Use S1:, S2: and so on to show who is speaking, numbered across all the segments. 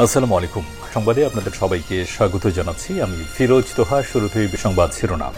S1: আসসালামু আলাইকুম। সংবাদে আপনাদের সবাইকে স্বাগত জানাচ্ছি। আমি ফিরোজ তোহা। শুরুতেই সংবাদ শিরোনাম।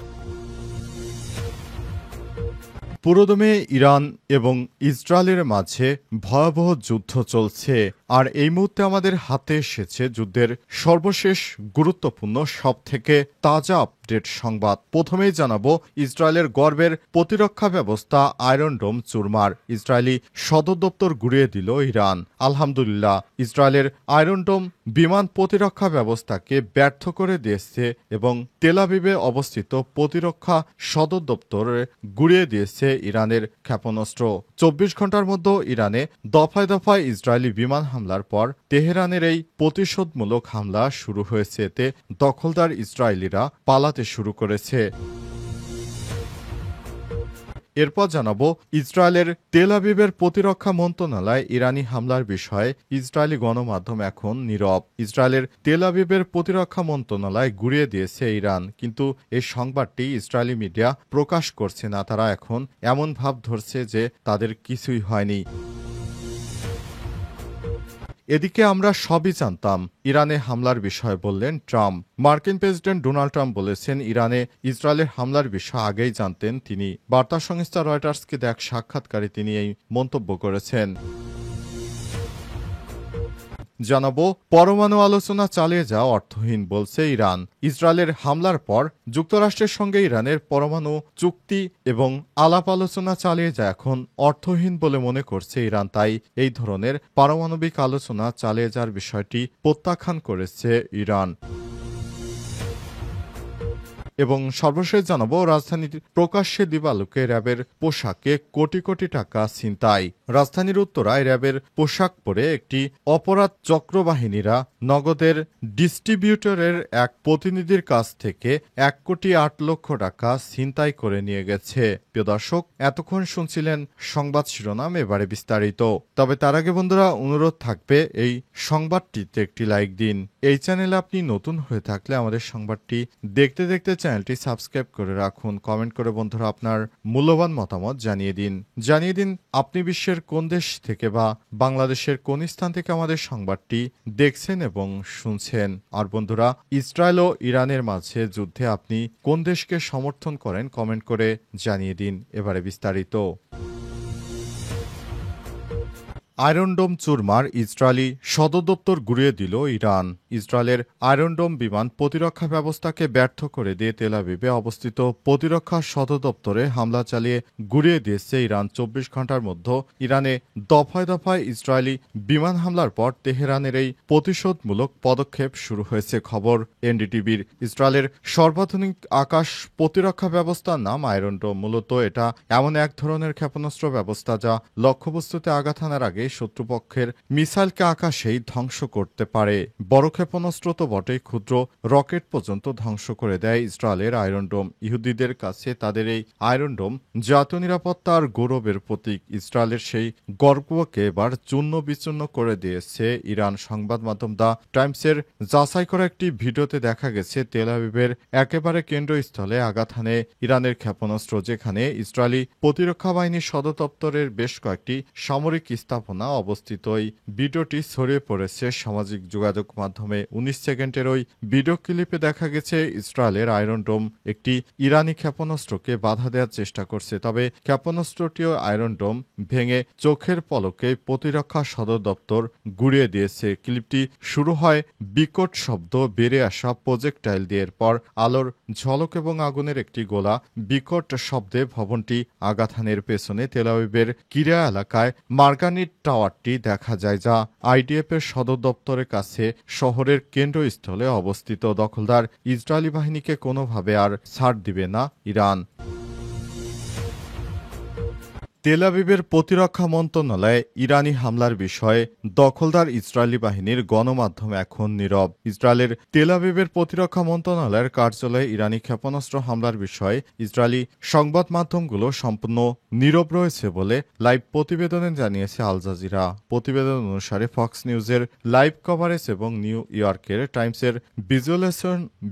S2: পুরোদমে ইরান এবং ইসরায়েলের মাঝে ভয়াবহ যুদ্ধ চলছে, আর এই মুহূর্তে আমাদের হাতে এসেছে যুদ্ধের সর্বশেষ গুরুত্বপূর্ণ সবথেকে তাজা আপডেট সংবাদ। প্রথমেই জানাবো, ইসরায়েলের গর্বের প্রতিরক্ষা ব্যবস্থা আয়রন ডোম চুরমার। ইসরায়েলি সদর দপ্তর গুড়িয়ে দিল ইরান। আলহামদুলিল্লাহ, ইসরায়েলের আয়রন ডোম বিমান প্রতিরক্ষা ব্যবস্থাকে ব্যর্থ করে দিয়েছে এবং তেল আবিবে অবস্থিত প্রতিরক্ষা সদর দপ্তরে গুড়িয়ে দিয়েছে ইরানের ক্ষেপণাস্ত্র। 24 ঘন্টার মধ্যে ইরানে দফায় দফায় ইসরায়েলি বিমান হামলার পর তেহরানের এই প্রতিশোধমূলক হামলা শুরু হয়েছে। এতে দখলদার ইসরায়েলিরা পালাতে শুরু করেছে। এরপর জানাবো, ইসরায়েলের তেল আবিবের প্রতিরক্ষা মন্ত্রণালয় ইরানি হামলার বিষয়ে ইসরায়েলি গণমাধ্যম এখন নীরব। ইসরায়েলের তেল আবিবের প্রতিরক্ষা মন্ত্রণালয় গুড়িয়ে দিয়েছে ইরান, কিন্তু এই সংবাদটি ইসরায়েলি মিডিয়া প্রকাশ করছে না। তারা এখন এমন ভাব ধরছে যে তাদের কিছুই হয়নি। এদিকে আমরা সবই জানতাম, ইরানে হামলার বিষয়ে বললেন ট্রাম্প। মার্কিন প্রেসিডেন্ট ডোনাল্ড ট্রাম্প বলেছেন, ইরানে ইসরায়েলের হামলার বিষয়ে আগেই জানতেন তিনি। বার্তা সংস্থা রয়টার্সকে দেয়া এক সাক্ষাৎকারে তিনি এই মন্তব্য করেছেন। জানাবো, পরমাণু আলোচনা চালিয়ে যাওয়া অর্থহীন বলছে ইরান। ইসরায়েলের হামলার পর যুক্তরাষ্ট্রের সঙ্গে ইরানের পরমাণু চুক্তি এবং আলাপ আলোচনা চালিয়ে যায় এখন অর্থহীন বলে মনে করছে ইরান। তাই এই ধরনের পারমাণবিক আলোচনা চালিয়ে যাওয়ার বিষয়টি প্রত্যাখ্যান করেছে ইরান। এবং সর্বশেষ জানাবো, রাজধানীর প্রকাশ্যে দিবালোকে র্যাবের পোশাকে কোটি কোটি টাকা ছিনতাই। রাজধানীর উত্তরায় র্যাবের পোশাক পরে একটি অপরাধ চক্রবাহিনীরা নগদের ডিস্ট্রিবিউটরের এক প্রতিনিধির কাছ থেকে 1,08,00,000 টাকা ছিনতাই করে নিয়ে গেছে। প্রিয় দর্শক, এতক্ষণ শুনছিলেন সংবাদ শিরোনাম, এবারে বিস্তারিত। তবে তার আগে বন্ধুরা, অনুরোধ থাকবে এই সংবাদটিতে একটি লাইক দিন। এই চ্যানেলে আপনি নতুন হয়ে থাকলে আমাদের সংবাদটি দেখতে দেখতে চ্যানেলটি সাবস্ক্রাইব করে রাখুন। কমেন্ট করে বন্ধুরা আপনার মূল্যবান মতামত জানিয়ে দিন আপনি বিশ্বের কোন দেশ থেকে বা বাংলাদেশের কোন স্থান থেকে আমাদের সংবাদটি দেখছেন এবং শুনছেন। আর বন্ধুরা, ইসরায়েল ও ইরানের মাঝে যুদ্ধে আপনি কোন দেশকে সমর্থন করেন কমেন্ট করে জানিয়ে দিন। এবারে বিস্তারিত। আয়রন ডোম চুরমার, ইসরায়েলি সদর দপ্তর গুড়িয়ে দিল ইরান। ইসরায়েলের আয়রন ডোম বিমান প্রতিরক্ষা ব্যবস্থাকে ব্যর্থ করে দিয়ে তেল আবিবে অবস্থিত প্রতিরক্ষা সদর দপ্তরে হামলা চালিয়ে গুড়িয়ে দিয়েছে ইরান। 24 ঘন্টার মধ্যে ইরানে দফায় দফায় ইসরায়েলি বিমান হামলার পর তেহরানের এই প্রতিশোধমূলক পদক্ষেপ শুরু হয়েছে। খবর এনডিটিভির। ইসরায়েলের সর্বাধুনিক আকাশ প্রতিরক্ষা ব্যবস্থার নাম আয়রন ডোম। মূলত এটা এমন এক ধরনের ক্ষেপণাস্ত্র ব্যবস্থা যা লক্ষ্যবস্তুতে আঘাত হানার আগে শত্রুপক্ষের মিসাইলকে আকাশেই ধ্বংস করতে পারে। বড় ক্ষেপণাস্ত্র তো বটেই, ক্ষুদ্র রকেট পর্যন্ত ধ্বংস করে দেয় ইসরায়েলের আয়রন ডোম। ইহুদিদের কাছে তাদের এই আয়রন ডোম জাতীয় নিরাপত্তা আর গৌরবের প্রতীক। ইসরায়েলের সেই গর্বকে এবার চূর্ণ বিচূর্ণ করে দিয়েছে ইরান। সংবাদ মাধ্যম দ্য টাইমসের যাচাই করা একটি ভিডিওতে দেখা গেছে তেল আবিবের একেবারে কেন্দ্রস্থলে আঘাত হানে ইরানের ক্ষেপণাস্ত্র, যেখানে ইসরায়েলি প্রতিরক্ষা বাহিনীর সদর দপ্তরের বেশ কয়েকটি সামরিক স্থাপনা অবস্থিত। এই ভিডিওটি ছড়িয়ে পড়েছে সামাজিক যোগাযোগ মাধ্যমে। 19 সেকেন্ডের ওই ভিডিও ক্লিপে দেখা গেছে ইসরায়েলের আয়রন ডোম একটি ইরানি ক্ষেপণাস্ত্রকে বাধা দেওয়ার চেষ্টা করছে, তবে ক্ষেপণাস্ত্রটিও আয়রন ডোম ভেঙে চোখের পলকে প্রতিরক্ষা সদর দপ্তর গুড়িয়ে দিয়েছে। ক্লিপটি শুরু হয় বিকট শব্দ বেড়ে আসা প্রজেক্টাইল দিয়ে। এরপর আলোর ঝলক এবং আগুনের একটি গোলা বিকট শব্দে ভবনটি আঘাত হানের পেছনে তেল আবিবের কিরা এলাকায় মার্গানিট টাওয়ারটি দেখা যায়, যা আইডিএফ এর সদর দপ্তরের কাছে শহরের কেন্দ্রস্থলে অবস্থিত। দখলদার ইসরায়েলি বাহিনীকে কোনোভাবে আর ছাড় দিবে না ইরান। তেল আবিবের প্রতিরক্ষা মন্ত্রণালয়ে ইরানি হামলার বিষয়ে দখলদার ইসরায়েলি বাহিনীর গণমাধ্যম এখন নীরব। ইসরায়েলের তেল আবিবের প্রতিরক্ষা মন্ত্রণালয়ের কার্যালয়ে ইরানি ক্ষেপণাস্ত্র হামলার বিষয়ে ইসরায়েলি সংবাদ মাধ্যমগুলো সম্পূর্ণ নীরব রয়েছে বলে লাইভ প্রতিবেদনে জানিয়েছে আল জাজিরা। প্রতিবেদন অনুসারে ফক্স নিউজের লাইভ কভারেজ এবং নিউ ইয়র্কের টাইমসের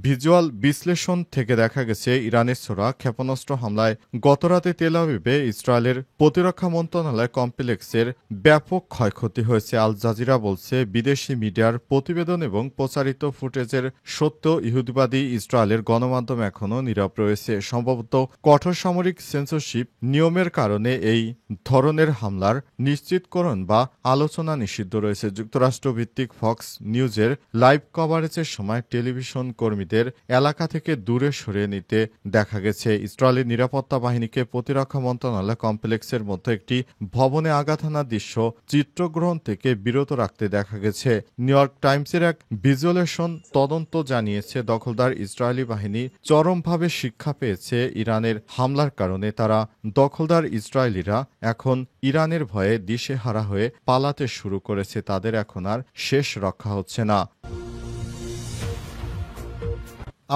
S2: ভিজুয়াল বিশ্লেষণ থেকে দেখা গেছে, ইরানের ছোড়া ক্ষেপণাস্ত্র হামলায় গতরাতে তেল আবিবে ইসরায়েলের প্রতিরক্ষা মন্ত্রণালয় কমপ্লেক্সের ব্যাপক ক্ষয়ক্ষতি হয়েছে। আল জাজিরা বলছে, বিদেশি মিডিয়ার প্রতিবেদন এবং প্রচারিত ফুটেজের সত্ত্বেও ইহুদিবাদী ইসরায়েলের গণমাধ্যম এখনও নীরব রয়েছে। সম্ভবত কঠোর সামরিক সেন্সরশিপ নিয়মের কারণে এই ধরনের হামলার নিশ্চিতকরণ বা আলোচনা নিষিদ্ধ রয়েছে। যুক্তরাষ্ট্রভিত্তিক ফক্স নিউজের লাইভ কভারেজের সময় টেলিভিশন কর্মীদের এলাকা থেকে দূরে সরিয়ে নিতে দেখা গেছে। ইসরায়েলের নিরাপত্তা বাহিনীকে প্রতিরক্ষা মন্ত্রণালয় কমপ্লেক্সের মধ্যে একটি ভবনে আঘাত হানার দৃশ্য চিত্রগ্রহণ থেকে বিরত রাখতে দেখা গেছে। নিউ ইয়র্ক টাইমসের এক ভিজুয়ালেশন তদন্ত জানিয়েছে, দখলদার ইসরায়েলি বাহিনী চরমভাবে শিক্ষা পেয়েছে ইরানের হামলার কারণে। তারা দখলদার ইসরায়েলিরা এখন ইরানের ভয়ে দিশেহারা হয়ে পালাতে শুরু করেছে। তাদের এখন আর শেষ রক্ষা হচ্ছে না।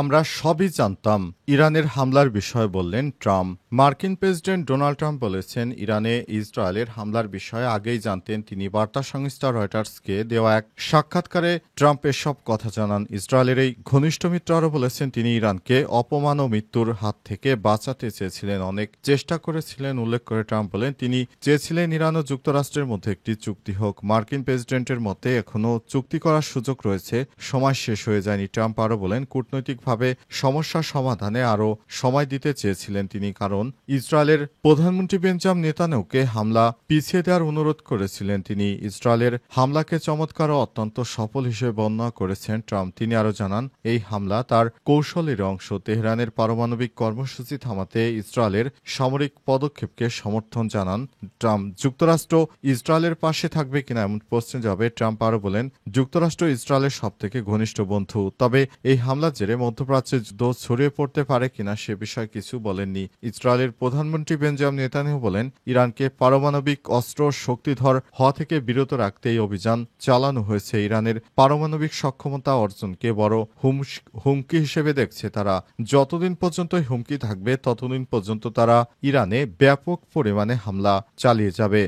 S2: আমরা সবই জানতাম, ইরানের হামলার বিষয়ে বললেন ট্রাম্প। মার্কিন প্রেসিডেন্ট ডোনাল্ড ট্রাম্প বলেছেন, ইরানে ইসরায়েলের হামলার বিষয়ে আগেই জানতেন তিনি। বার্তা সংস্থা রয়টার্সকে দেওয়া এক সাক্ষাৎকারে ট্রাম্প এসব কথা জানান। ইসরায়েলের এই ঘনিষ্ঠ মিত্র আরও বলেছেন, তিনি ইরানকে অপমান ও মৃত্যুর হাত থেকে বাঁচাতে চেয়েছিলেন, অনেক চেষ্টা করেছিলেন। উল্লেখ করে ট্রাম্প বলেন, তিনি চেয়েছিলেন ইরান ও যুক্তরাষ্ট্রের মধ্যে একটি চুক্তি হোক। মার্কিন প্রেসিডেন্টের মতে এখনও চুক্তি করার সুযোগ রয়েছে, সময় শেষ হয়ে যায়নি। ট্রাম্প আরও বলেন, কূটনৈতিকভাবে সমস্যা সমাধানে আরও সময় দিতে চেয়েছিলেন তিনি, কারণ ইসরায়েলের প্রধানমন্ত্রী বেঞ্জামিন নেতানিয়াহুকে হামলা পিছিয়ে দেওয়ার অনুরোধ করেছিলেন তিনি। ইসরায়েলের হামলাকে চমৎকার ও অত্যন্ত সফল হিসেবে বর্ণনা করেছেন ট্রাম্প। তিনি আরও জানান, এই হামলা তার কৌশলের অংশ। তেহরানের পারমাণবিক কর্মসূচি থামাতে ইসরায়েলের সামরিক পদক্ষেপকে সমর্থন জানান ট্রাম্প। যুক্তরাষ্ট্র ইসরায়েলের পাশে থাকবে কিনা এমন প্রশ্নের জবাবে ট্রাম্প আরও বলেন, যুক্তরাষ্ট্র ইসরায়েলের সবথেকে ঘনিষ্ঠ বন্ধু, তবে এই হামলার জেরে মধ্যপ্রাচ্যে যুদ্ধ ছড়িয়ে পড়তে পারে কিনা সে বিষয়ে কিছু বলেননি। ইসরায়েলের প্রধানমন্ত্রী বেঞ্জামিন নেতানিয়াহু বলেন, ইরানকে পারমাণবিক অস্ত্র শক্তিধর হওয়া থেকে বিরত রাখতে এই অভিযান চালানো হয়েছে। ইরানের পারমাণবিক সক্ষমতা অর্জনকে বড় হুমকি হিসেবে দেখছে তারা। যতদিন পর্যন্ত হুমকি থাকবে ততদিন পর্যন্ত তারা ইরানে ব্যাপক পরিমাণে হামলা চালিয়ে যাবে।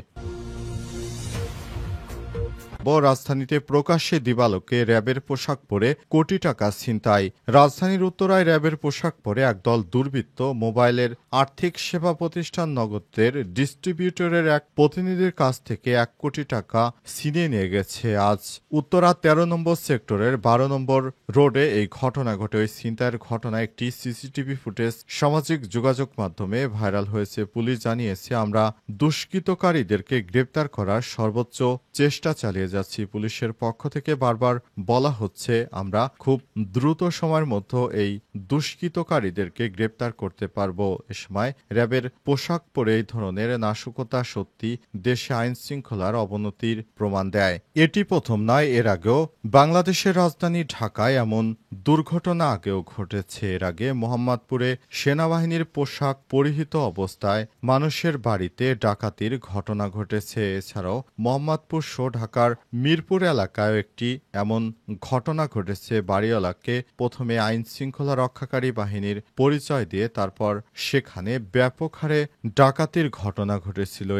S2: রাজধানীতে প্রকাশ্যে দিবালোকে র্যাবের পোশাক পরে কোটি টাকা ছিনতাই। রাজধানীর উত্তরায় র্যাবের পোশাক পরে একদল দুর্বৃত্ত মোবাইলের আর্থিক সেবা প্রতিষ্ঠান নগদের ডিস্ট্রিবিউটরের এক প্রতিনিধির কাছ থেকে 1 কোটি টাকা ছিনিয়ে নিয়ে গেছে। আজ উত্তরা 13 নম্বর সেক্টরের 12 নম্বর রোডে এই ঘটনা ঘটে। ওই ছিনতাইয়ের ঘটনা একটি সিসিটিভি ফুটেজ সামাজিক যোগাযোগ মাধ্যমে ভাইরাল হয়েছে। পুলিশ জানিয়েছে, আমরা দুষ্কৃতকারীদেরকে গ্রেপ্তার করার সর্বোচ্চ চেষ্টা চালিয়ে যাচ্ছি। পুলিশের পক্ষ থেকে বারবার বলা হচ্ছে, আমরা খুব দ্রুত সময়ের মধ্যে এই দুষ্কৃতকারীদেরকে গ্রেপ্তার করতে পারব। এ সময় র্যাবের পোশাক পরে এই ধরনের নাশকতা সত্যি দেশে আইন শৃঙ্খলার অবনতির প্রমাণ দেয়। এটি প্রথম নয়, এর আগেও বাংলাদেশের রাজধানী ঢাকায় এমন দুর্ঘটনা আগেও ঘটেছে। এর আগে মোহাম্মদপুরে সেনাবাহিনীর পোশাক পরিহিত অবস্থায় মানুষের বাড়িতে ডাকাতির ঘটনা ঘটেছে। এছাড়াও মোহাম্মদপুর সহ ঢাকার মিরপুর এলাকায় একটি এমন ঘটনা ঘটেছে। বাড়িওয়ালাকে প্রথমে আইন শৃঙ্খলা রক্ষাকারী বাহিনীর পরিচয় দিয়ে তারপর সেখানে ব্যাপক হারে ডাকাতির ঘটনা ঘটেছিল।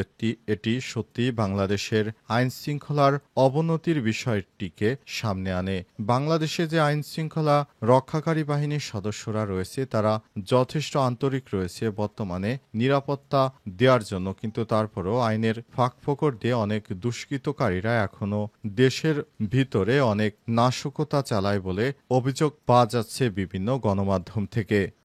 S2: এটি সত্যি বাংলাদেশের আইন শৃঙ্খলার অবনতির বিষয়টিকে সামনে আনে। বাংলাদেশে যে আইন শৃঙ্খলা রক্ষাকারী বাহিনীর সদস্যরা রয়েছে তারা যথেষ্ট আন্তরিক রয়েছে বর্তমানে নিরাপত্তা দেওয়ার জন্য, কিন্তু তারপরও আইনের ফাঁকফোকর দিয়ে অনেক দুষ্কৃতকারীরা এখনো দেশের ভিতরে অনেক নাশকতা চালায় বলে অভিযোগ পাওয়া যাচ্ছে বিভিন্ন গণমাধ্যম থেকে।